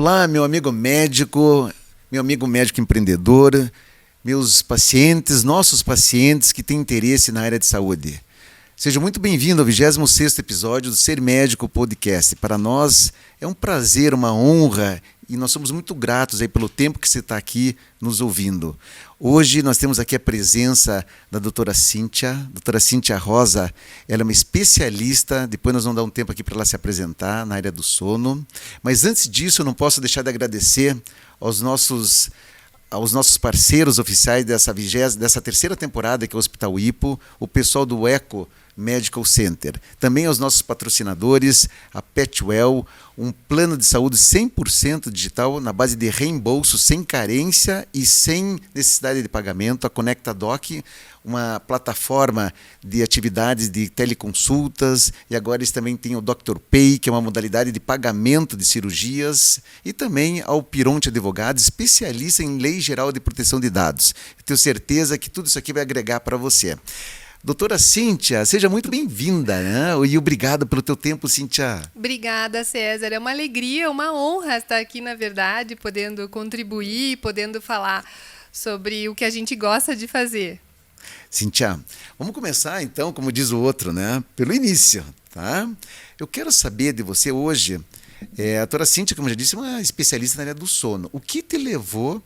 Olá, meu amigo médico empreendedor, meus pacientes, nossos pacientes que têm interesse na área de saúde. Seja muito bem-vindo ao 26º episódio do Ser Médico Podcast. Para nós é um prazer, uma honra e nós somos muito gratos aí pelo tempo que você está aqui nos ouvindo. Hoje nós temos aqui a presença da doutora Cíntia Rosa. Ela é uma especialista, depois nós vamos dar um tempo aqui para ela se apresentar na área do sono. Mas antes disso, eu não posso deixar de agradecer aos nossos parceiros oficiais dessa terceira temporada, que é o Hospital Hipo, o pessoal do Eco Medical Center. Também aos nossos patrocinadores, a Petwell, um plano de saúde 100% digital na base de reembolso, sem carência e sem necessidade de pagamento. A ConectaDoc, uma plataforma de atividades de teleconsultas, e agora eles também têm o Dr. Pay, que é uma modalidade de pagamento de cirurgias, e também ao Pironte Advogados, especialista em Lei Geral de Proteção de Dados. Eu tenho certeza que tudo isso aqui vai agregar para você. Doutora Cíntia, seja muito bem-vinda, né? E obrigado pelo teu tempo, Cíntia. Obrigada, César. É uma alegria, uma honra estar aqui, na verdade, podendo contribuir, podendo falar sobre o que a gente gosta de fazer. Cíntia, vamos começar então, como diz o outro, né? Pelo início, tá? Eu quero saber de você hoje, a doutora Cíntia, como eu já disse, é uma especialista na área do sono. O que te levou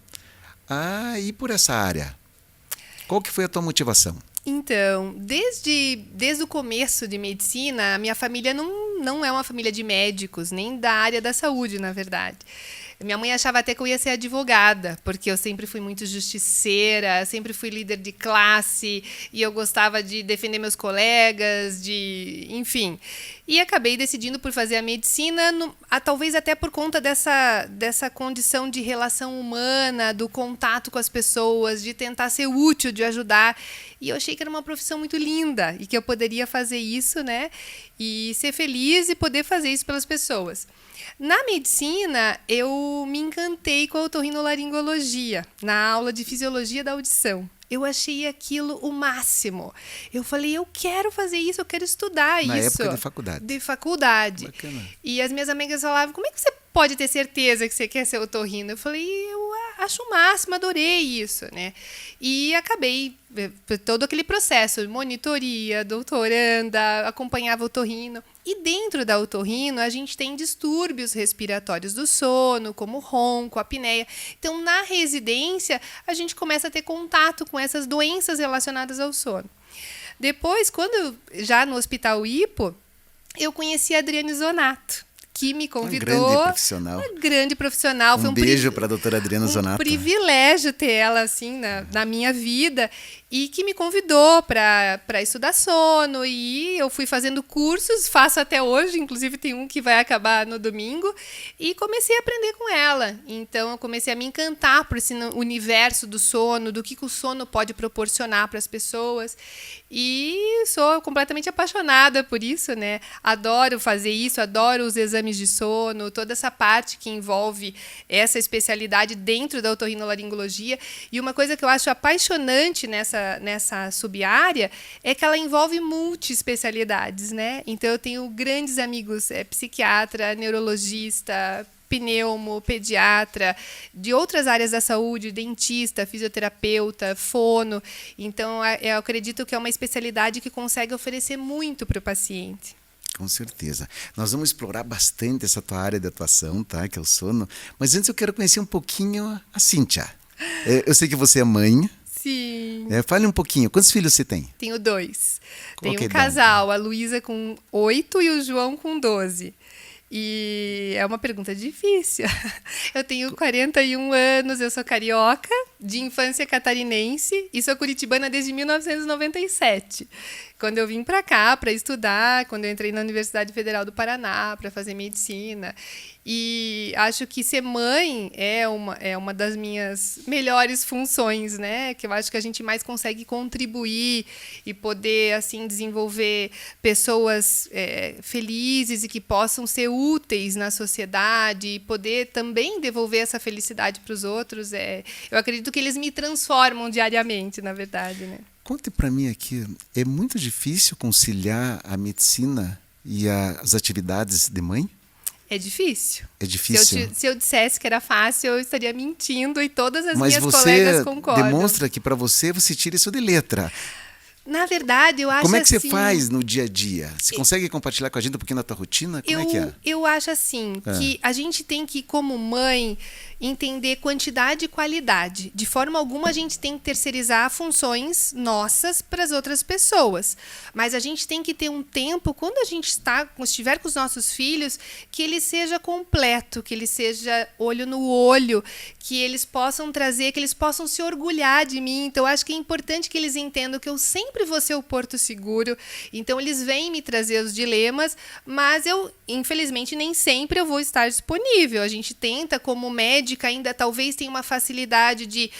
a ir por essa área? Qual que foi a tua motivação? Então, desde o começo de medicina, a minha família não é uma família de médicos, nem da área da saúde, na verdade. Minha mãe achava até que eu ia ser advogada, porque eu sempre fui muito justiceira, sempre fui líder de classe, e eu gostava de defender meus colegas, enfim. E acabei decidindo por fazer a medicina, talvez até por conta dessa condição de relação humana, do contato com as pessoas, de tentar ser útil, de ajudar. E eu achei que era uma profissão muito linda e que eu poderia fazer isso, né? E ser feliz e poder fazer isso pelas pessoas. Na medicina, eu me encantei com a otorrinolaringologia, na aula de fisiologia da audição. Eu achei aquilo o máximo. Eu falei, eu quero fazer isso, eu quero estudar isso. Na época de faculdade. De faculdade. Bacana. E as minhas amigas falavam, como é que você pode ter certeza que você quer ser otorrino? Eu falei, eu acho o máximo, adorei isso, né? E acabei todo aquele processo, monitoria, doutoranda, acompanhava o otorrino. E dentro da otorrino, a gente tem distúrbios respiratórios do sono, como ronco, apneia. Então, na residência, a gente começa a ter contato com essas doenças relacionadas ao sono. Depois, já no Hospital Hipo, eu conheci a Adriane Zonato, que me convidou. Uma grande profissional. Foi beijo para a doutora Adriana Zonato. Um privilégio ter ela assim na minha vida, e que me convidou para estudar sono, e eu fui fazendo cursos, faço até hoje, inclusive tem um que vai acabar no domingo, e comecei a aprender com ela. Então eu comecei a me encantar por esse universo do sono, do que o sono pode proporcionar para as pessoas, e sou completamente apaixonada por isso, né? Adoro fazer isso, adoro os exames de sono, toda essa parte que envolve essa especialidade dentro da otorrinolaringologia. E uma coisa que eu acho apaixonante nessa sub-área é que ela envolve multi-especialidades, né? Então eu tenho grandes amigos, psiquiatra, neurologista, pneumo, pediatra, de outras áreas da saúde, dentista, fisioterapeuta, fono. Então eu acredito que é uma especialidade que consegue oferecer muito para o paciente. Com certeza. Nós vamos explorar bastante essa tua área de atuação, tá? Que é o sono. Mas antes eu quero conhecer um pouquinho a Cíntia. Eu sei que você é mãe. Sim. Fale um pouquinho. Quantos filhos você tem? Tenho 2. Tenho um idade? casal, a Luísa com 8 e o João com 12. E é uma pergunta difícil. Eu tenho 41 anos, eu sou carioca, de infância catarinense, e sou curitibana desde 1997. Quando eu vim para cá para estudar, quando eu entrei na Universidade Federal do Paraná para fazer medicina. E acho que ser mãe é uma das minhas melhores funções, né? Que eu acho que a gente mais consegue contribuir e poder assim desenvolver pessoas felizes e que possam ser úteis na sociedade e poder também devolver essa felicidade para os outros. Eu acredito que eles me transformam diariamente, na verdade, né? Conte para mim aqui, é muito difícil conciliar a medicina e as atividades de mãe? É difícil. É difícil. Se eu dissesse que era fácil, eu estaria mentindo e todas as Mas minhas você colegas concordam. demonstra que para você tira isso de letra. Na verdade, eu acho Como é que você assim, faz no dia a dia? Você consegue compartilhar com a gente um pouquinho da tua rotina? Como é que é? Eu acho assim, que a gente tem que, como mãe, entender quantidade e qualidade. De forma alguma, a gente tem que terceirizar funções nossas para as outras pessoas. Mas a gente tem que ter um tempo, quando a gente estiver com os nossos filhos, que ele seja completo, que ele seja olho no olho, que eles possam trazer, que eles possam se orgulhar de mim. Então, eu acho que é importante que eles entendam que eu sempre vou ser o porto seguro. Então, eles vêm me trazer os dilemas, mas eu, infelizmente, nem sempre eu vou estar disponível. A gente tenta, como médica, ainda talvez tenha uma facilidade de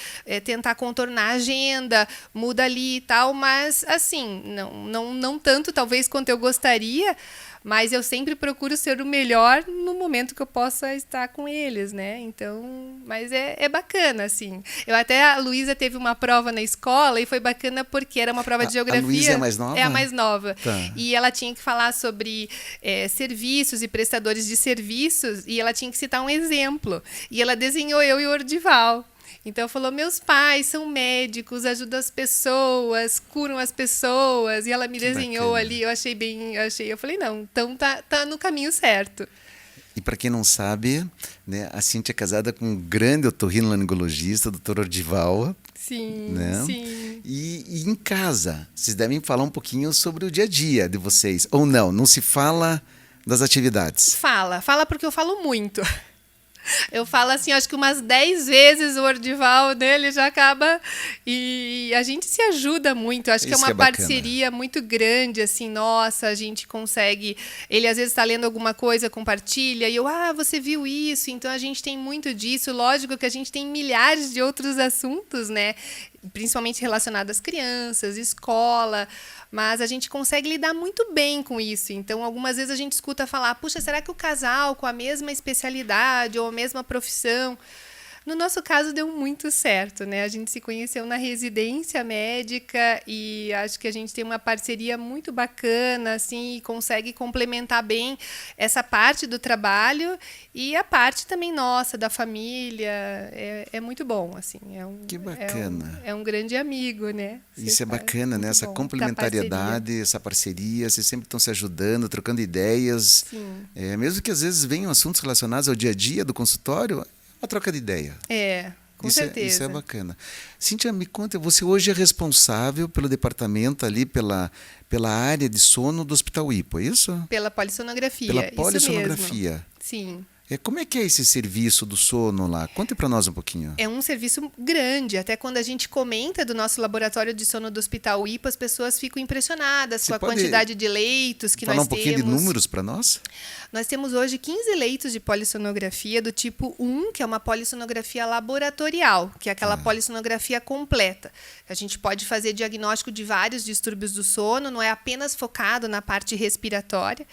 tentar contornar a agenda, muda ali e tal, mas, assim, não tanto, talvez, quanto eu gostaria, mas eu sempre procuro ser o melhor no momento que eu possa estar com eles, né? Então, mas é bacana, assim. A Luísa teve uma prova na escola e foi bacana porque era uma prova de geografia. A Luísa é a mais nova? É a mais nova. Tá. E ela tinha que falar sobre serviços e prestadores de serviços e ela tinha que citar um exemplo. E ela desenhou eu e o Ordival. Então, falou, meus pais são médicos, ajudam as pessoas, curam as pessoas. E ela me desenhou bacana. ali, eu falei, não, então tá no caminho certo. E para quem não sabe, né, a Cíntia é casada com um grande otorrinolaringologista, o Dr. Ordival. Sim, né? sim. E em casa, vocês devem falar um pouquinho sobre o dia a dia de vocês. Ou não se fala das atividades? Fala porque eu falo muito. Eu falo assim, acho que umas 10 vezes o Ordival dele já acaba e a gente se ajuda muito. Acho que é uma parceria muito grande, assim, nossa, a gente consegue. Ele às vezes está lendo alguma coisa, compartilha, e eu, você viu isso? Então a gente tem muito disso. Lógico que a gente tem milhares de outros assuntos, né? Principalmente relacionados às crianças, escola. Mas a gente consegue lidar muito bem com isso. Então, algumas vezes a gente escuta falar, puxa, será que o casal com a mesma especialidade ou a mesma profissão? No nosso caso, deu muito certo, né? A gente se conheceu na residência médica e acho que a gente tem uma parceria muito bacana, assim, e consegue complementar bem essa parte do trabalho e a parte também nossa, da família. É muito bom, assim. Que bacana. É um grande amigo, né? Isso é bacana, né? Essa complementariedade, essa parceria, vocês sempre estão se ajudando, trocando ideias. Sim. Mesmo que às vezes venham assuntos relacionados ao dia a dia do consultório, uma troca de ideia. Com certeza. Isso é bacana. Cíntia, me conta, você hoje é responsável pelo departamento ali, pela área de sono do Hospital Hipo, é isso? Pela polissonografia. Pela polissonografia. Isso mesmo. Sim. Como é que é esse serviço do sono lá? Conte para nós um pouquinho. É um serviço grande. Até quando a gente comenta do nosso laboratório de sono do Hospital Hipo, as pessoas ficam impressionadas com a quantidade de leitos que nós temos. Falar um pouquinho de números para nós? Nós temos hoje 15 leitos de polissonografia do tipo 1, que é uma polissonografia laboratorial, que é aquela polissonografia completa. A gente pode fazer diagnóstico de vários distúrbios do sono, não é apenas focado na parte respiratória.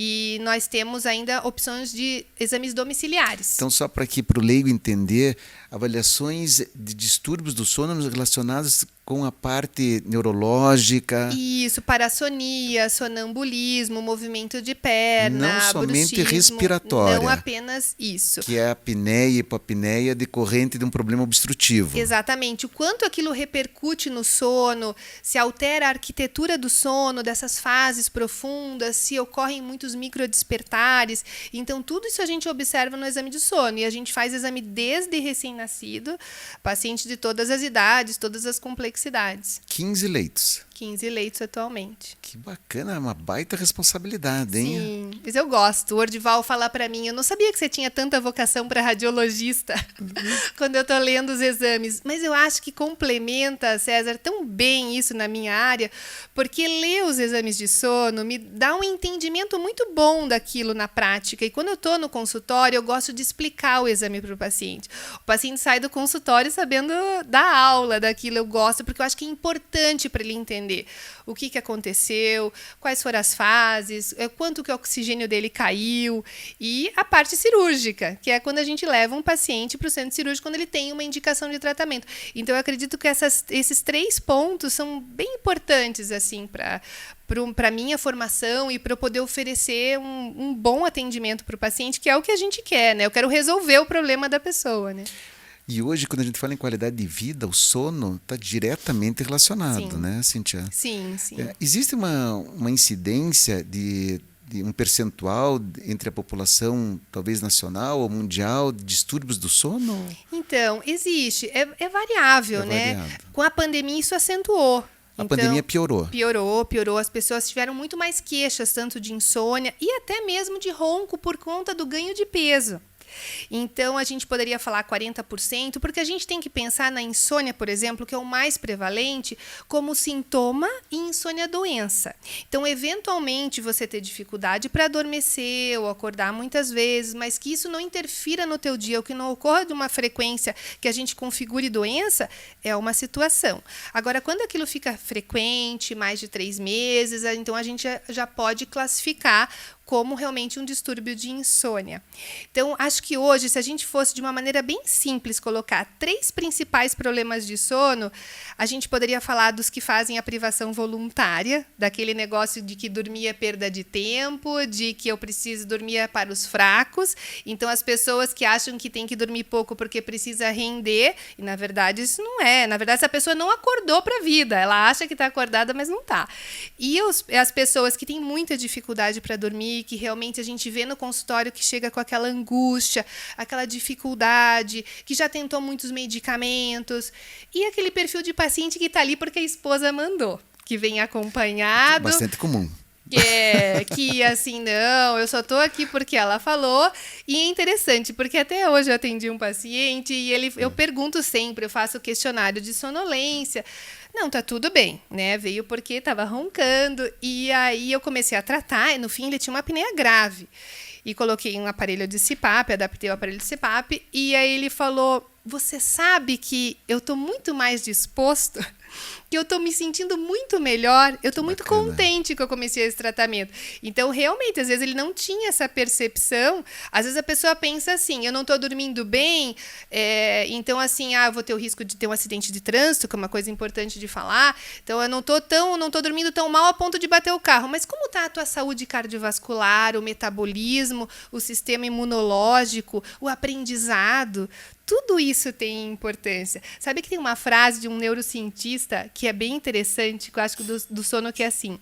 E nós temos ainda opções de exames domiciliares. Então, só para o leigo entender, avaliações de distúrbios do sono relacionados com a parte neurológica. Isso, parassonia, sonambulismo, movimento de perna, não somente bruxismo, respiratória. Não apenas isso. Que é a apneia e hipopneia decorrente de um problema obstrutivo. Exatamente. O quanto aquilo repercute no sono, se altera a arquitetura do sono, dessas fases profundas, se ocorrem muitos microdespertares. Então, tudo isso a gente observa no exame de sono. E a gente faz exame desde recém-nascido, pacientes de todas as idades, todas as complexidades. 15 leitos. 15 leitos atualmente. Que bacana, é uma baita responsabilidade, hein? Sim, mas eu gosto. O Ordival fala para mim, eu não sabia que você tinha tanta vocação para radiologista quando eu tô lendo os exames, mas eu acho que complementa, César, tão bem isso na minha área, porque ler os exames de sono me dá um entendimento muito bom daquilo na prática, e quando eu tô no consultório, eu gosto de explicar o exame para o paciente. O paciente sai do consultório sabendo da aula daquilo, eu gosto, porque eu acho que é importante para ele entender entender o que aconteceu, quais foram as fases, quanto que o oxigênio dele caiu, e a parte cirúrgica, que é quando a gente leva um paciente para o centro cirúrgico quando ele tem uma indicação de tratamento. Então, eu acredito que esses 3 pontos são bem importantes assim, para a minha formação e para eu poder oferecer um bom atendimento para o paciente, que é o que a gente quer, né? Eu quero resolver o problema da pessoa, né? E hoje, quando a gente fala em qualidade de vida, o sono está diretamente relacionado, Sim. né, Cíntia? Sim. Existe uma incidência de um percentual entre a população, talvez nacional ou mundial, de distúrbios do sono? Então, existe. É variável, né? variado. Com a pandemia, isso acentuou. A pandemia piorou. Piorou. As pessoas tiveram muito mais queixas, tanto de insônia e até mesmo de ronco por conta do ganho de peso. Então, a gente poderia falar 40%, porque a gente tem que pensar na insônia, por exemplo, que é o mais prevalente, como sintoma e insônia doença. Então, eventualmente, você ter dificuldade para adormecer ou acordar muitas vezes, mas que isso não interfira no teu dia, ou que não ocorra de uma frequência que a gente configure doença, é uma situação. Agora, quando aquilo fica frequente, mais de 3 meses, então a gente já pode classificar como realmente um distúrbio de insônia. Então, acho que hoje, se a gente fosse de uma maneira bem simples colocar 3 principais problemas de sono, a gente poderia falar dos que fazem a privação voluntária, daquele negócio de que dormir é perda de tempo, de que eu preciso dormir para os fracos. Então, as pessoas que acham que tem que dormir pouco porque precisa render, e na verdade isso não é. Na verdade, essa pessoa não acordou para a vida, ela acha que está acordada, mas não está. E as pessoas que têm muita dificuldade para dormir, que realmente a gente vê no consultório que chega com aquela angústia, aquela dificuldade, que já tentou muitos medicamentos, e aquele perfil de paciente que está ali porque a esposa mandou, que vem acompanhado. Bastante comum. Que assim, não, eu só estou aqui porque ela falou. E é interessante, porque até hoje eu atendi um paciente e eu pergunto sempre, eu faço questionário de sonolência. Não, tá tudo bem, né? Veio porque estava roncando, e aí eu comecei a tratar, e no fim ele tinha uma apneia grave. E coloquei um aparelho de CPAP, adaptei o aparelho de CPAP, e aí ele falou: você sabe que eu estou muito mais disposto, que eu estou me sentindo muito melhor, eu estou muito contente que eu comecei esse tratamento. Então, realmente, às vezes ele não tinha essa percepção. Às vezes a pessoa pensa assim: eu não estou dormindo bem, então assim, eu vou ter o risco de ter um acidente de trânsito, que é uma coisa importante de falar. Então, eu não estou dormindo tão mal a ponto de bater o carro. Mas como está a tua saúde cardiovascular, o metabolismo, o sistema imunológico, o aprendizado? Tudo isso tem importância. Sabe que tem uma frase de um neurocientista que é bem interessante, que eu acho que do sono, que é assim: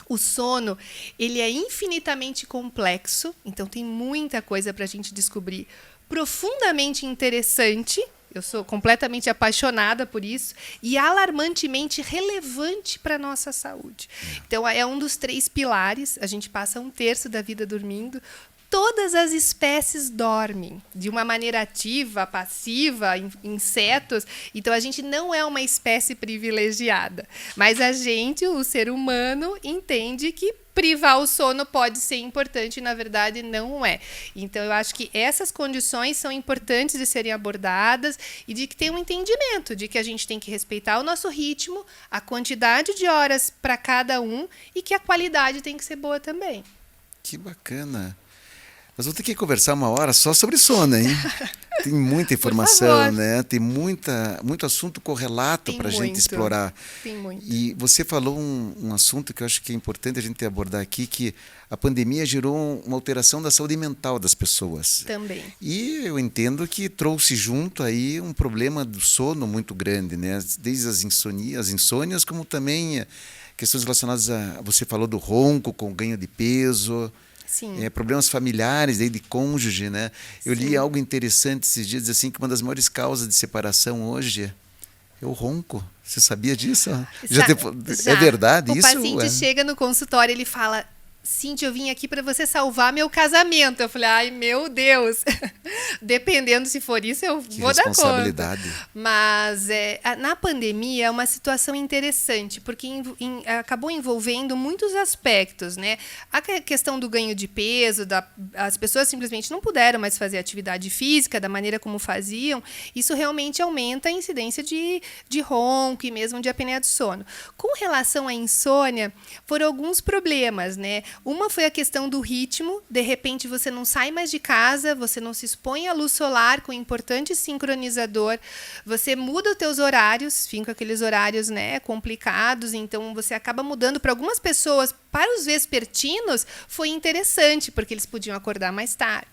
o sono, ele é infinitamente complexo, então tem muita coisa para a gente descobrir, profundamente interessante, eu sou completamente apaixonada por isso, e alarmantemente relevante para a nossa saúde. Então, é um dos 3 pilares. A gente passa 1/3 da vida dormindo. Todas as espécies dormem de uma maneira ativa, passiva, insetos. Então, a gente não é uma espécie privilegiada. Mas a gente, o ser humano, entende que privar o sono pode ser importante e, na verdade, não é. Então, eu acho que essas condições são importantes de serem abordadas e de que tem um entendimento de que a gente tem que respeitar o nosso ritmo, a quantidade de horas para cada um, e que a qualidade tem que ser boa também. Que bacana. Nós vamos ter que conversar 1 hora só sobre sono, hein? Tem muita informação, né? Tem muito assunto correlato para a gente explorar. Tem muito. E você falou um assunto que eu acho que é importante a gente abordar aqui, que a pandemia gerou uma alteração da saúde mental das pessoas. Também. E eu entendo que trouxe junto aí um problema do sono muito grande, né? Desde as insônias, como também questões relacionadas você falou do ronco com ganho de peso. Sim. Problemas familiares de cônjuge, né? Eu li Sim. algo interessante esses dias, assim, que uma das maiores causas de separação hoje é o ronco. Você sabia disso? Já. É verdade o isso? O paciente chega no consultório, ele fala: Cíntia, eu vim aqui para você salvar meu casamento. Eu falei, ai, meu Deus. Dependendo se for isso, eu vou dar conta. Mas na pandemia é uma situação interessante, porque acabou envolvendo muitos aspectos, né? A questão do ganho de peso, as pessoas simplesmente não puderam mais fazer atividade física da maneira como faziam. Isso realmente aumenta a incidência de ronco e mesmo de apneia do sono. Com relação à insônia, foram alguns problemas, né? Uma foi a questão do ritmo, de repente você não sai mais de casa, você não se expõe à luz solar com importante sincronizador, você muda os teus horários, fica aqueles horários, né, complicados, então você acaba mudando. Para algumas pessoas, para os vespertinos, foi interessante, porque eles podiam acordar mais tarde.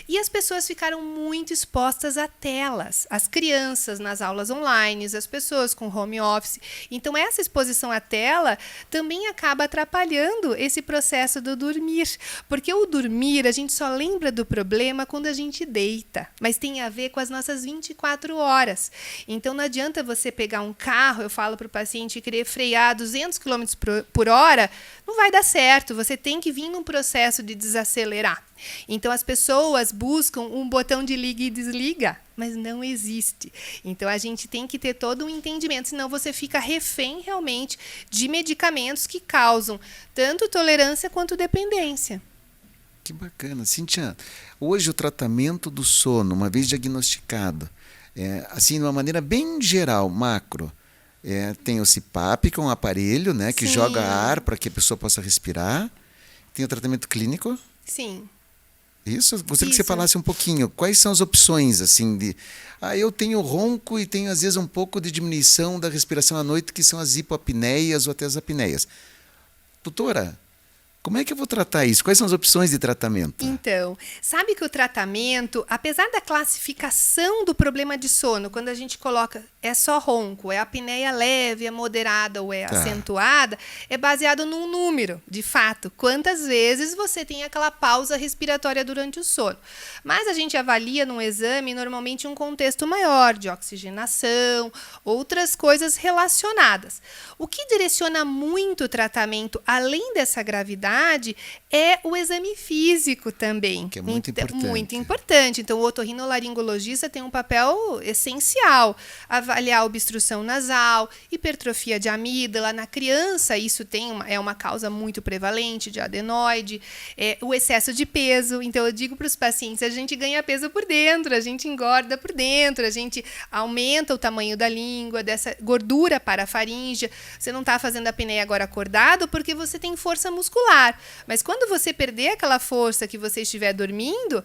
E as pessoas ficaram muito expostas a telas, as crianças nas aulas online, as pessoas com home office. Então, essa exposição à tela também acaba atrapalhando esse processo do dormir. Porque o dormir, a gente só lembra do problema quando a gente deita, mas tem a ver com as nossas 24 horas. Então, não adianta você pegar um carro, eu falo para o paciente, e querer frear 200 km por hora, não vai dar certo, você tem que vir num processo de desacelerar. Então, as pessoas buscam um botão de liga e desliga, mas não existe. Então, a gente tem que ter todo um entendimento, senão você fica refém realmente de medicamentos que causam tanto tolerância quanto dependência. Que bacana. Cíntia, hoje o tratamento do sono, uma vez diagnosticado, assim, de uma maneira bem geral, macro, tem o CPAP, que é um aparelho, né, que joga ar para que a pessoa possa respirar. Tem o tratamento clínico. Sim. Isso? Gostaria que você falasse um pouquinho. Quais são as opções, assim, de... eu tenho ronco e tenho, às vezes, um pouco de diminuição da respiração à noite, que são as hipoapneias ou até as apneias. Doutora, como é que eu vou tratar isso? Quais são as opções de tratamento? Então, sabe que o tratamento, apesar da classificação do problema de sono, quando a gente coloca é só ronco, é apneia leve, é moderada ou é acentuada, é baseado num número, de fato, quantas vezes você tem aquela pausa respiratória durante o sono. Mas a gente avalia num exame normalmente um contexto maior de oxigenação, outras coisas relacionadas. O que direciona muito o tratamento, além dessa gravidade, é o exame físico também. Que é muito importante. Muito importante. Então, o otorrinolaringologista tem um papel essencial. Avaliar a obstrução nasal, hipertrofia de amígdala. Na criança, isso é uma causa muito prevalente de adenoide. O excesso de peso. Então, eu digo para os pacientes, a gente ganha peso por dentro, a gente engorda por dentro, a gente aumenta o tamanho da língua, dessa gordura parafaríngea. Você não está fazendo a apneia agora acordado porque você tem força muscular. Mas quando você perder aquela força que você estiver dormindo,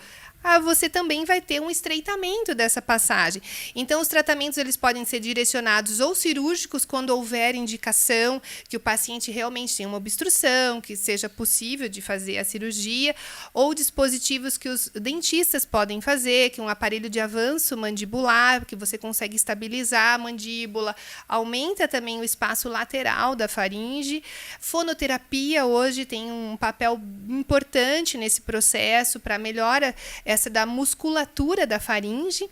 você também vai ter um estreitamento dessa passagem. Então, os tratamentos eles podem ser direcionados ou cirúrgicos, quando houver indicação que o paciente realmente tenha uma obstrução, que seja possível de fazer a cirurgia, ou dispositivos que os dentistas podem fazer, que é um aparelho de avanço mandibular, que você consegue estabilizar a mandíbula, aumenta também o espaço lateral da faringe. Fonoterapia hoje tem um papel importante nesse processo para melhora essa da musculatura da faringe.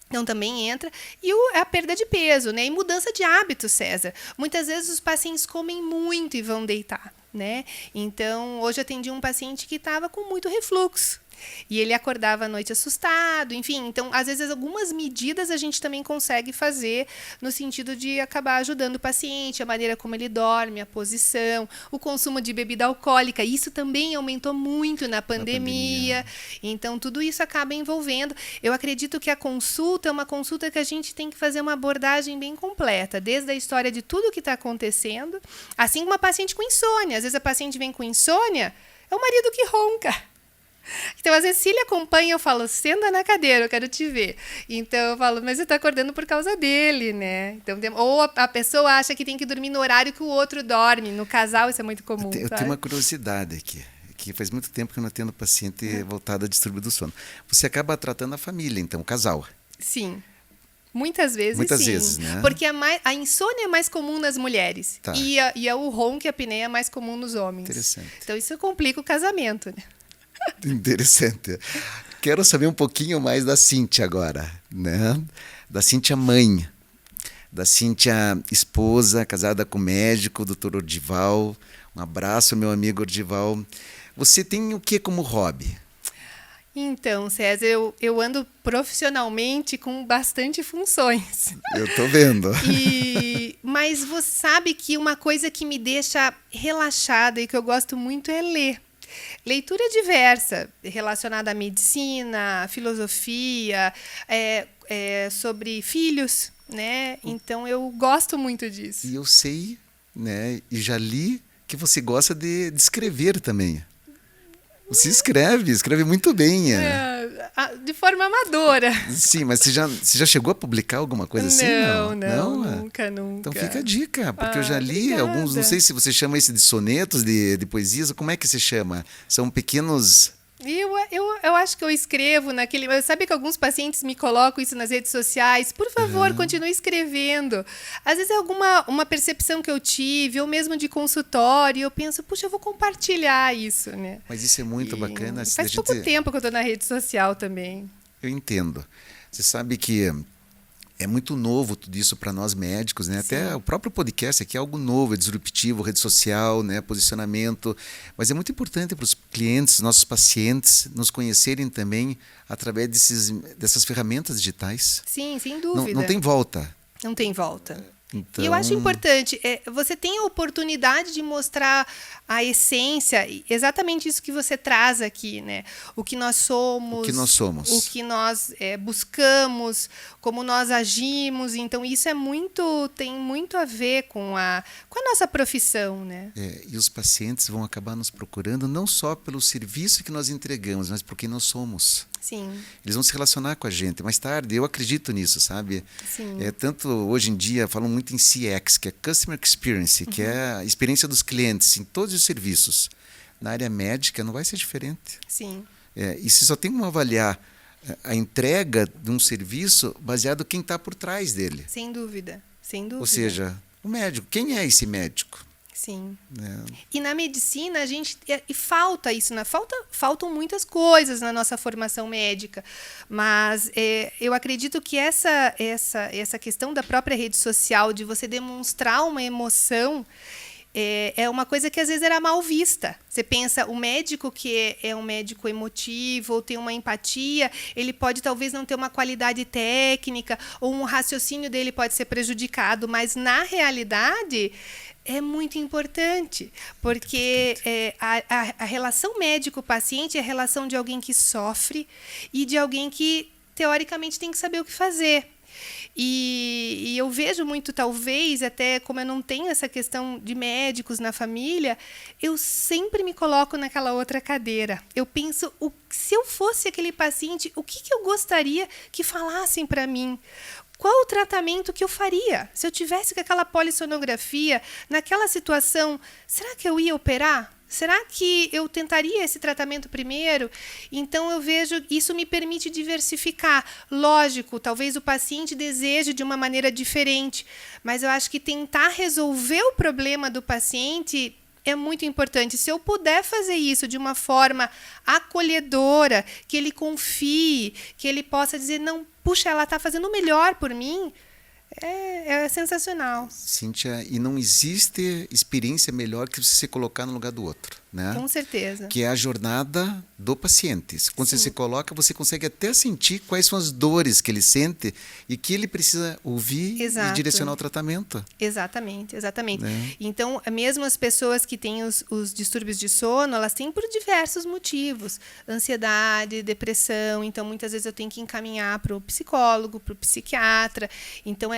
Então, também entra. E a perda de peso, né? E mudança de hábito, César. Muitas vezes os pacientes comem muito e vão deitar, né? Então, hoje eu atendi um paciente que estava com muito refluxo. E ele acordava à noite assustado, enfim. Então, às vezes, algumas medidas a gente também consegue fazer no sentido de acabar ajudando o paciente, a maneira como ele dorme, a posição, o consumo de bebida alcoólica. Isso também aumentou muito na pandemia. Então, tudo isso acaba envolvendo. Eu acredito que a consulta é uma consulta que a gente tem que fazer uma abordagem bem completa, desde a história de tudo que está acontecendo, assim como uma paciente com insônia. Às vezes, a paciente vem com insônia, é o marido que ronca. Então, às vezes, se ele acompanha, eu falo, senta na cadeira, eu quero te ver. Então, eu falo, mas você está acordando por causa dele, né? Então, ou a pessoa acha que tem que dormir no horário que o outro dorme. No casal, isso é muito comum. Eu tenho uma curiosidade aqui, que faz muito tempo que eu não atendo paciente voltado a distúrbio do sono. Você acaba tratando a família, então, o casal. Sim. Muitas vezes, Muitas sim. vezes, né? Porque a insônia é mais comum nas mulheres. Tá. E o ronco e a apneia é mais comum nos homens. Interessante. Então, isso complica o casamento, né? Interessante. Quero saber um pouquinho mais da Cíntia agora, né? Da Cíntia mãe. da Cíntia, esposa, casada com o médico, doutor Ordival. Um abraço, meu amigo Ordival. Você tem o que como hobby? Então, César, eu ando profissionalmente com bastante funções. Eu tô vendo. Mas você sabe que uma coisa que me deixa relaxada e que eu gosto muito é ler. Leitura diversa, relacionada à medicina, à filosofia, sobre filhos, né? Então, eu gosto muito disso. E eu sei, né, e já li que você gosta de escrever também. Você escreve muito bem. De forma amadora. Sim, mas você já chegou a publicar alguma coisa assim? Não, nunca. Então fica a dica, porque eu já li obrigada. alguns, não sei se você chama isso de sonetos, de poesias, como é que se chama? São pequenos... Eu acho que eu escrevo naquele... Sabe que alguns pacientes me colocam isso nas redes sociais? Por favor, continue escrevendo. Às vezes é uma percepção que eu tive, ou mesmo de consultório, e eu penso, puxa, eu vou compartilhar isso, né? Mas isso é muito bacana. Faz pouco tempo que eu estou na rede social também. Eu entendo. Você sabe que é muito novo tudo isso para nós médicos, né? Sim. Até o próprio podcast aqui é algo novo, é disruptivo, rede social, né? Posicionamento. Mas é muito importante para os clientes, nossos pacientes, nos conhecerem também através dessas ferramentas digitais. Sim, sem dúvida. Não tem volta. Não tem volta. Então... E eu acho importante, você tem a oportunidade de mostrar a essência, exatamente isso que você traz aqui, né? O que nós somos, o que nós buscamos, como nós agimos. Então, isso tem muito a ver com a nossa profissão, né? E os pacientes vão acabar nos procurando não só pelo serviço que nós entregamos, mas por quem nós somos. Sim. Eles vão se relacionar com a gente mais tarde. Eu acredito nisso, sabe? Sim. Tanto hoje em dia falam muito em CX, que é Customer Experience, que é a experiência dos clientes em todos os serviços. Na área médica não vai ser diferente. Sim. E se só tem como avaliar a entrega de um serviço baseado em quem está por trás dele. Sem dúvida, sem dúvida. Ou seja, o médico. Quem é esse médico? Sim. E na medicina a gente falta isso, né? Faltam muitas coisas na nossa formação médica, mas eu acredito que essa questão da própria rede social, de você demonstrar uma emoção, é uma coisa que às vezes era mal vista. Você pensa, o médico que é um médico emotivo ou tem uma empatia, ele pode talvez não ter uma qualidade técnica ou um raciocínio dele pode ser prejudicado, mas na realidade é muito importante, porque a relação médico-paciente é a relação de alguém que sofre e de alguém que, teoricamente, tem que saber o que fazer. E eu vejo muito, talvez, até como eu não tenho essa questão de médicos na família, eu sempre me coloco naquela outra cadeira. Eu penso, se eu fosse aquele paciente, o que eu gostaria que falassem para mim? Qual o tratamento que eu faria? Se eu tivesse com aquela polissonografia, naquela situação, será que eu ia operar? Será que eu tentaria esse tratamento primeiro? Então, eu vejo, isso me permite diversificar. Lógico, talvez o paciente deseje de uma maneira diferente, mas eu acho que tentar resolver o problema do paciente é muito importante. Se eu puder fazer isso de uma forma acolhedora, que ele confie, que ele possa dizer, não, puxa, ela está fazendo o melhor por mim, é sensacional. Cíntia, e não existe experiência melhor que você se colocar no lugar do outro, né? Com certeza. Que é a jornada do paciente. Quando você se coloca, você consegue até sentir quais são as dores que ele sente e que ele precisa ouvir e direcionar o tratamento. Exatamente. Então, mesmo as pessoas que têm os distúrbios de sono, elas têm por diversos motivos. Ansiedade, depressão. Então, muitas vezes eu tenho que encaminhar para o psicólogo, para o psiquiatra. Então,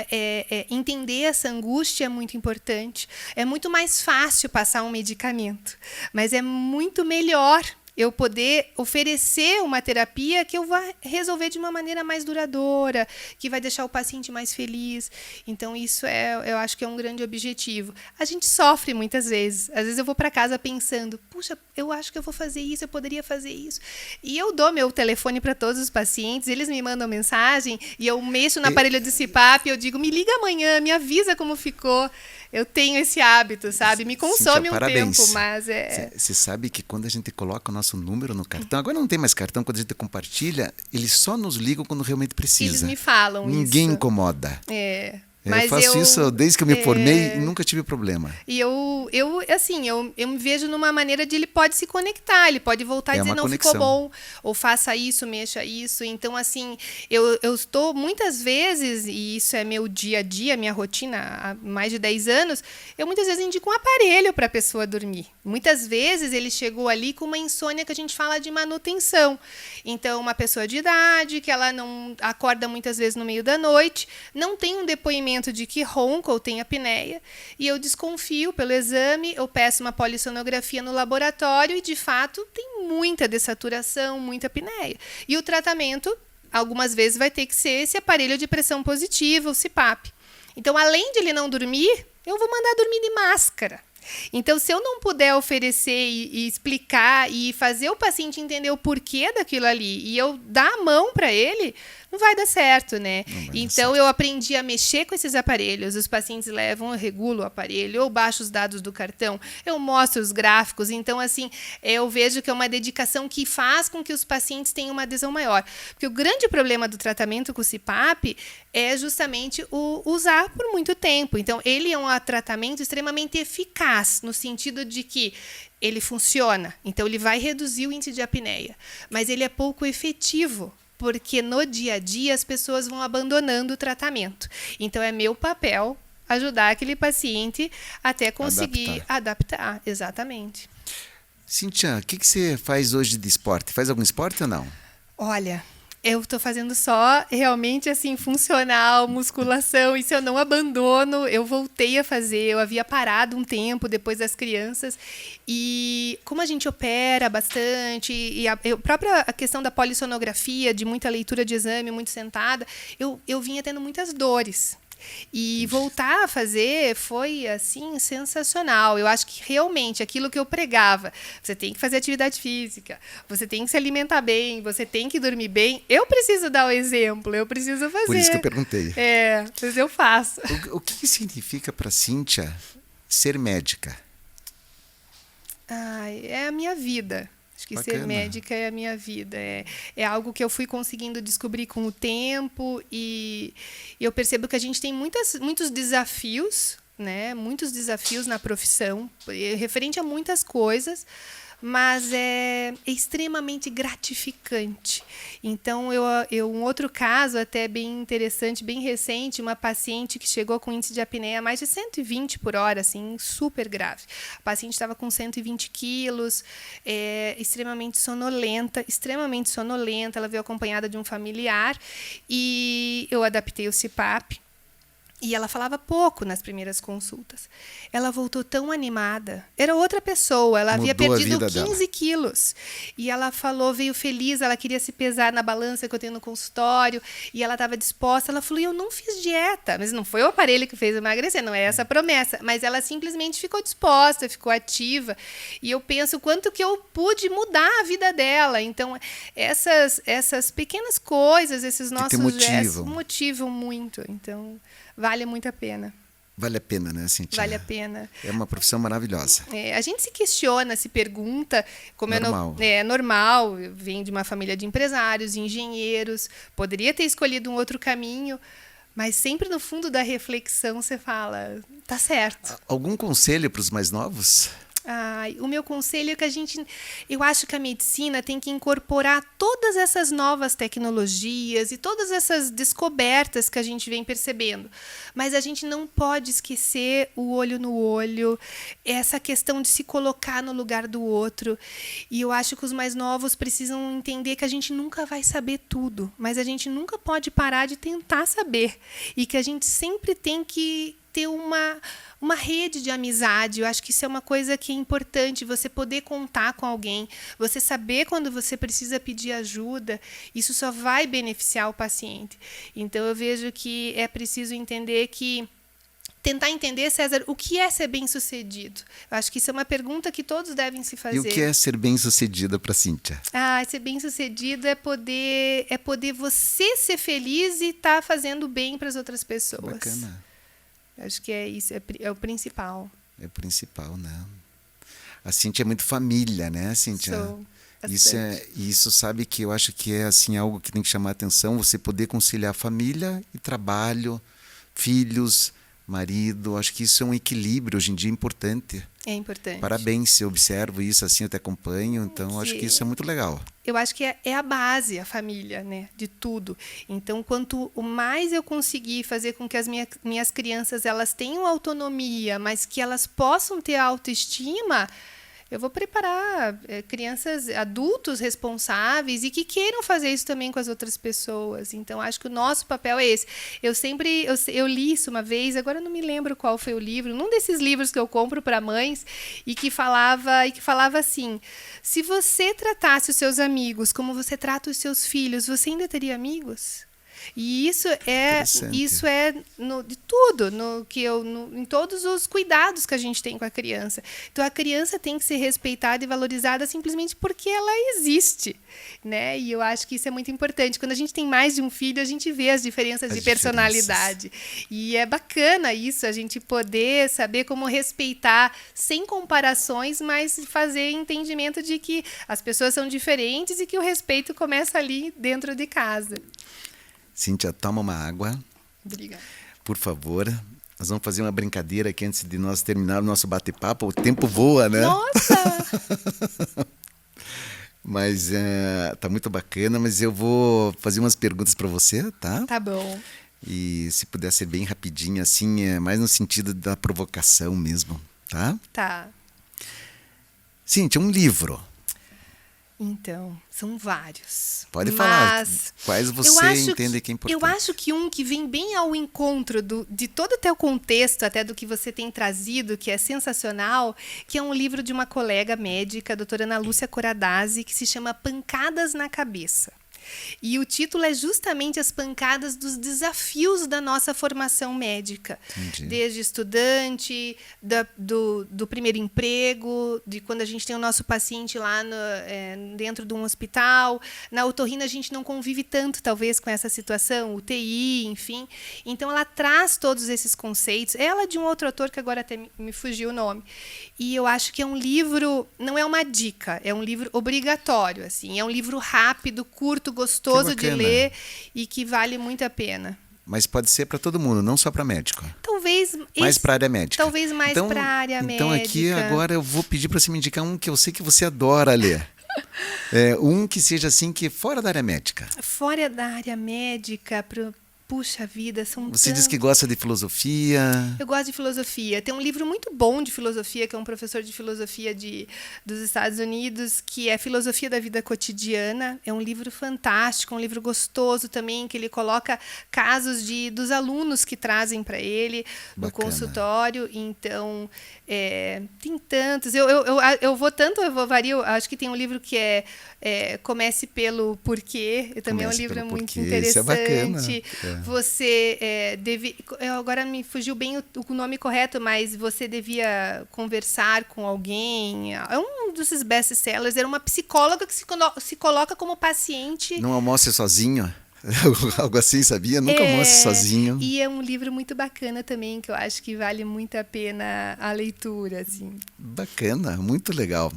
entender essa angústia é muito importante. É muito mais fácil passar um medicamento, mas é muito melhor eu poder oferecer uma terapia que eu vá resolver de uma maneira mais duradoura, que vai deixar o paciente mais feliz. Então, isso eu acho que é um grande objetivo. A gente sofre muitas vezes. Às vezes eu vou para casa pensando, puxa, eu acho que eu vou fazer isso, eu poderia fazer isso. E eu dou meu telefone para todos os pacientes, eles me mandam mensagem e eu mexo no aparelho de CPAP e eu digo, me liga amanhã, me avisa como ficou. Eu tenho esse hábito, sabe? Me consome Cíntia, um tempo, mas Você sabe que quando a gente coloca o nosso número no cartão, agora não tem mais cartão, quando a gente compartilha, eles só nos ligam quando realmente precisa. Eles me falam Ninguém isso. incomoda. Eu faço isso desde que eu me formei e nunca tive problema. E eu me vejo numa maneira de ele pode se conectar, ele pode voltar e dizer, não, ficou bom, ou faça isso, mexa isso. Então, assim, eu estou muitas vezes, e isso é meu dia a dia, minha rotina há mais de 10 anos, eu muitas vezes indico um aparelho para a pessoa dormir. Muitas vezes ele chegou ali com uma insônia que a gente fala de manutenção. Então, uma pessoa de idade, que ela não acorda muitas vezes no meio da noite, não tem um depoimento de que ronca ou tem apneia, e eu desconfio pelo exame, eu peço uma polissonografia no laboratório e, de fato, tem muita dessaturação, muita apneia. E o tratamento, algumas vezes, vai ter que ser esse aparelho de pressão positiva, o CPAP. Então, além de ele não dormir, eu vou mandar dormir de máscara. Então, se eu não puder oferecer e explicar e fazer o paciente entender o porquê daquilo ali e eu dar a mão para ele, não vai dar certo, né? Então, eu aprendi a mexer com esses aparelhos. Os pacientes levam, eu regulo o aparelho, eu baixo os dados do cartão, eu mostro os gráficos. Então, assim, eu vejo que é uma dedicação que faz com que os pacientes tenham uma adesão maior. Porque o grande problema do tratamento com o CPAP é justamente o usar por muito tempo. Então, ele é um tratamento extremamente eficaz, no sentido de que ele funciona. Então, ele vai reduzir o índice de apneia. Mas ele é pouco efetivo, porque no dia a dia as pessoas vão abandonando o tratamento. Então, é meu papel ajudar aquele paciente até conseguir adaptar. Exatamente. Cíntia, o que você faz hoje de esporte? Faz algum esporte ou não? Olha, eu estou fazendo só realmente assim, funcional, musculação, isso eu não abandono, eu voltei a fazer, eu havia parado um tempo depois das crianças, e como a gente opera bastante, e a própria questão da polissonografia, de muita leitura de exame, muito sentada, eu vinha tendo muitas dores. E voltar a fazer foi, assim, sensacional. Eu acho que realmente aquilo que eu pregava, você tem que fazer atividade física, você tem que se alimentar bem, você tem que dormir bem. Eu preciso dar o exemplo, eu preciso fazer. Por isso que eu perguntei. Mas eu faço. O que significa para Cíntia ser médica? É a minha vida. Acho que ser médica é a minha vida. É algo que eu fui conseguindo descobrir com o tempo e eu percebo que a gente tem muitos desafios, né? Muitos desafios na profissão, referente a muitas coisas, mas é extremamente gratificante. Então, um outro caso até bem interessante, bem recente, uma paciente que chegou com índice de apneia a mais de 120 por hora, assim, super grave. A paciente estava com 120 quilos, extremamente sonolenta, ela veio acompanhada de um familiar e eu adaptei o CPAP. E ela falava pouco nas primeiras consultas. Ela voltou tão animada. Era outra pessoa. Ela havia perdido 15 quilos. E ela falou, veio feliz, ela queria se pesar na balança que eu tenho no consultório. E ela estava disposta. Ela falou, eu não fiz dieta. Mas não foi o aparelho que fez emagrecer, não é essa a promessa. Mas ela simplesmente ficou disposta, ficou ativa. E eu penso o quanto que eu pude mudar a vida dela. Então, essas pequenas coisas, esses nossos gestos, motivam muito. Então, vale muito a pena. Vale a pena, né, Cíntia? Vale a pena. É uma profissão maravilhosa. A gente se questiona, se pergunta, como normal. É normal, eu venho de uma família de empresários, engenheiros, poderia ter escolhido um outro caminho, mas sempre no fundo da reflexão você fala, tá certo. Algum conselho para os mais novos? O meu conselho é que eu acho que a medicina tem que incorporar todas essas novas tecnologias e todas essas descobertas que a gente vem percebendo. Mas a gente não pode esquecer o olho no olho, essa questão de se colocar no lugar do outro. E eu acho que os mais novos precisam entender que a gente nunca vai saber tudo, mas a gente nunca pode parar de tentar saber. E que a gente sempre tem que ter uma rede de amizade. Eu acho que isso é uma coisa que é importante, você poder contar com alguém, você saber quando você precisa pedir ajuda, isso só vai beneficiar o paciente. Então, eu vejo que é preciso tentar entender, César, o que é ser bem-sucedido. Eu acho que isso é uma pergunta que todos devem se fazer. E o que é ser bem-sucedida para Cíntia? Ser bem-sucedido é poder você ser feliz e estar fazendo bem para as outras pessoas. Bacana. Acho que é isso, é o principal. É o principal, né? A Cíntia é muito família, né, Cíntia? Sou isso sabe que eu acho que é assim algo que tem que chamar a atenção, você poder conciliar família e trabalho, filhos, marido. Acho que isso é um equilíbrio hoje em dia importante. É importante. Parabéns, eu observo isso assim, eu te acompanho, então acho que isso é muito legal. Eu acho que é a base, a família, né, de tudo. Então, quanto mais eu conseguir fazer com que as minhas crianças elas tenham autonomia, mas que elas possam ter autoestima, eu vou preparar crianças, adultos responsáveis e que queiram fazer isso também com as outras pessoas. Então, acho que o nosso papel é esse. Eu li isso uma vez, agora eu não me lembro qual foi o livro, num desses livros que eu compro para mães e que falava assim: se você tratasse os seus amigos como você trata os seus filhos, você ainda teria amigos? E isso é de tudo, em todos os cuidados que a gente tem com a criança. Então, a criança tem que ser respeitada e valorizada simplesmente porque ela existe, né? E eu acho que isso é muito importante. Quando a gente tem mais de um filho, a gente vê as diferenças de personalidade. E é bacana isso, a gente poder saber como respeitar sem comparações, mas fazer entendimento de que as pessoas são diferentes e que o respeito começa ali dentro de casa. Cíntia, toma uma água. Obrigada. Por favor. Nós vamos fazer uma brincadeira aqui antes de nós terminar o nosso bate-papo. O tempo voa, né? Nossa! Mas tá muito bacana, mas eu vou fazer umas perguntas para você, tá? Tá bom. E se puder ser bem rapidinho, assim, mais no sentido da provocação mesmo, tá? Tá. Cíntia, um livro. Então, são vários. Pode falar. Quais você entende que é importante? Eu acho que um que vem bem ao encontro de todo o teu contexto, até do que você tem trazido, que é sensacional, que é um livro de uma colega médica, a doutora Ana Lúcia Coradazzi, que se chama Pancadas na Cabeça. E o título é justamente as pancadas dos desafios da nossa formação médica. Entendi. Desde estudante, do primeiro emprego, de quando a gente tem o nosso paciente lá dentro de um hospital. Na otorrina a gente não convive tanto, talvez, com essa situação, UTI, enfim. Então, ela traz todos esses conceitos. Ela é de um outro autor que agora até me fugiu o nome. E eu acho que é um livro, não é uma dica, é um livro obrigatório. Assim. É um livro rápido, curto, gostoso de ler e que vale muito a pena. Mas pode ser para todo mundo, não só para médico. Talvez mais para a área médica. Talvez mais para a área médica. Então aqui agora eu vou pedir para você me indicar um que eu sei que você adora ler. Um que seja assim, que fora da área médica. Fora da área médica, puxa vida, são Você diz que gosta de filosofia. Eu gosto de filosofia. Tem um livro muito bom de filosofia, que é um professor de filosofia dos Estados Unidos, que é Filosofia da Vida Cotidiana. É um livro fantástico, um livro gostoso também, que ele coloca casos dos alunos que trazem para ele no consultório. Então, tem tantos. Eu vario. Acho que tem um livro que Comece pelo Porquê. Também é um livro muito interessante. Isso é bacana. Você agora me fugiu bem o nome correto, mas você devia conversar com alguém. É um desses best-sellers. Era uma psicóloga que se coloca como paciente. Não almoce sozinho? Algo assim, sabia? Nunca almoce sozinho. E é um livro muito bacana também, que eu acho que vale muito a pena a leitura. Assim. Bacana, muito legal.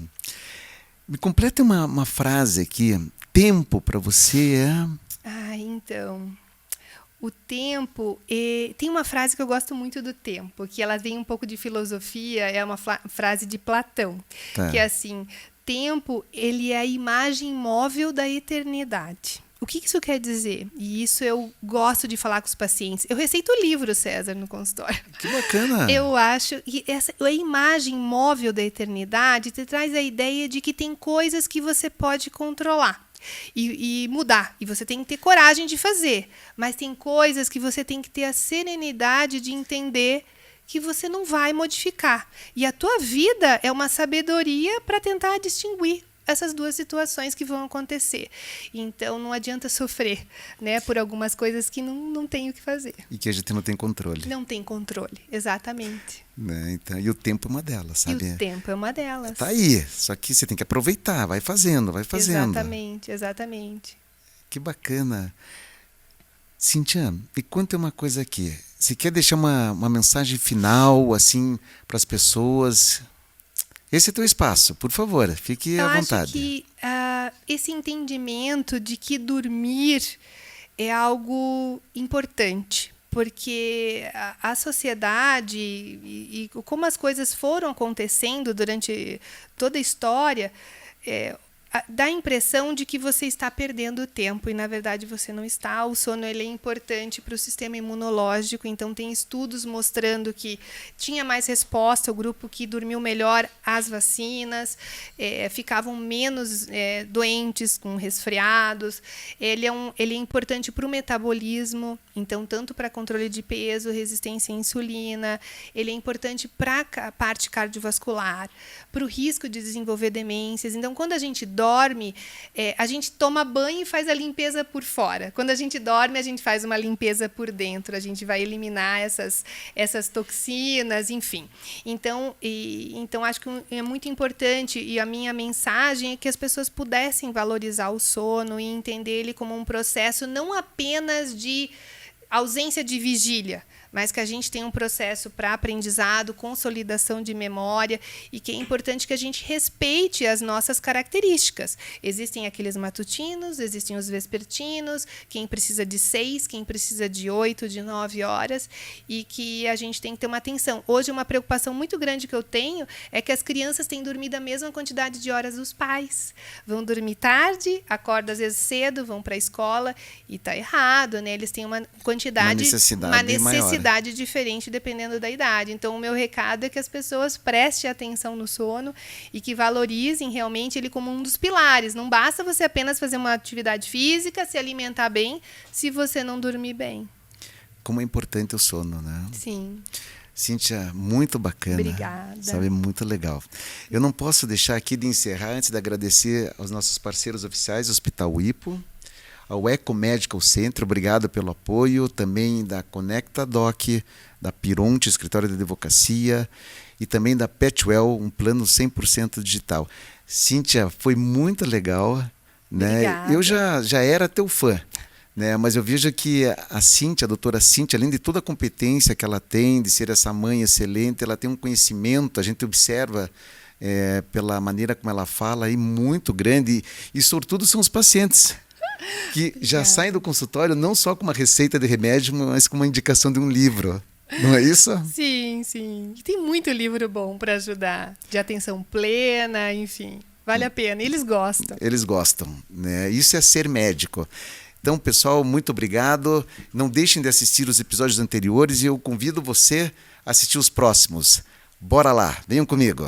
Me completa uma frase aqui. Tempo para você é... Então... O tempo, tem uma frase que eu gosto muito do tempo, que ela vem um pouco de filosofia, é uma frase de Platão, que é assim: tempo, ele é a imagem móvel da eternidade. O que isso quer dizer? E isso eu gosto de falar com os pacientes. Eu receito o livro, César, no consultório. Que bacana! Eu acho que a imagem móvel da eternidade te traz a ideia de que tem coisas que você pode controlar. E mudar, e você tem que ter coragem de fazer, mas tem coisas que você tem que ter a serenidade de entender que você não vai modificar, e a tua vida é uma sabedoria para tentar distinguir essas duas situações que vão acontecer. Então não adianta sofrer, né, por algumas coisas que não tem o que fazer. E que a gente não tem controle. Não tem controle, exatamente. Então, e o tempo é uma delas, sabe? E o tempo é uma delas. Tá aí, só que você tem que aproveitar, vai fazendo. Exatamente. Que bacana. Cíntia, me conta uma coisa aqui. Você quer deixar uma mensagem final, assim, para as pessoas? Esse é teu espaço, por favor, fique à vontade. Eu acho que esse entendimento de que dormir é algo importante, porque a sociedade e como as coisas foram acontecendo durante toda a história, dá a impressão de que você está perdendo tempo e, na verdade, você não está. O sono ele é importante para o sistema imunológico, então tem estudos mostrando que tinha mais resposta, o grupo que dormiu melhor às vacinas, ficavam menos doentes com resfriados. Ele é importante para o metabolismo, então tanto para controle de peso, resistência à insulina, ele é importante para a parte cardiovascular, para o risco de desenvolver demências. Então, quando a gente dorme, a gente toma banho e faz a limpeza por fora. Quando a gente dorme, a gente faz uma limpeza por dentro. A gente vai eliminar essas toxinas, enfim. Então, acho que é muito importante, e a minha mensagem é que as pessoas pudessem valorizar o sono e entender ele como um processo não apenas de ausência de vigília, mas que a gente tem um processo para aprendizado, consolidação de memória, e que é importante que a gente respeite as nossas características. Existem aqueles matutinos, existem os vespertinos, quem precisa de 6, quem precisa de 8, de 9 horas, e que a gente tem que ter uma atenção. Hoje, uma preocupação muito grande que eu tenho é que as crianças têm dormido a mesma quantidade de horas dos pais. Vão dormir tarde, acordam às vezes cedo, vão para a escola, e está errado, né? Eles têm uma quantidade, uma necessidade diferente dependendo da idade. Então, o meu recado é que as pessoas prestem atenção no sono e que valorizem realmente ele como um dos pilares. Não basta você apenas fazer uma atividade física, se alimentar bem, se você não dormir bem. Como é importante o sono, né? Sim. Cíntia, muito bacana. Obrigada. Sabe, muito legal. Eu não posso deixar aqui de encerrar antes de agradecer aos nossos parceiros oficiais, Hospital Hipo, ao Eco Medical Center, obrigado pelo apoio, também da Conecta Doc, da Pironte, Escritório de Advocacia, e também da Petwell, um plano 100% digital. Cíntia, foi muito legal, né? Obrigada. Eu já era teu fã, né? Mas eu vejo que a Cíntia, a doutora Cíntia, além de toda a competência que ela tem, de ser essa mãe excelente, ela tem um conhecimento, a gente observa pela maneira como ela fala, aí, muito grande, e sobretudo são os pacientes, que já saem do consultório não só com uma receita de remédio, mas com uma indicação de um livro. Não é isso? Sim, sim. E tem muito livro bom para ajudar, de atenção plena, enfim. Vale a pena. Eles gostam. Eles gostam, né? Isso é ser médico. Então, pessoal, muito obrigado. Não deixem de assistir os episódios anteriores e eu convido você a assistir os próximos. Bora lá, venham comigo.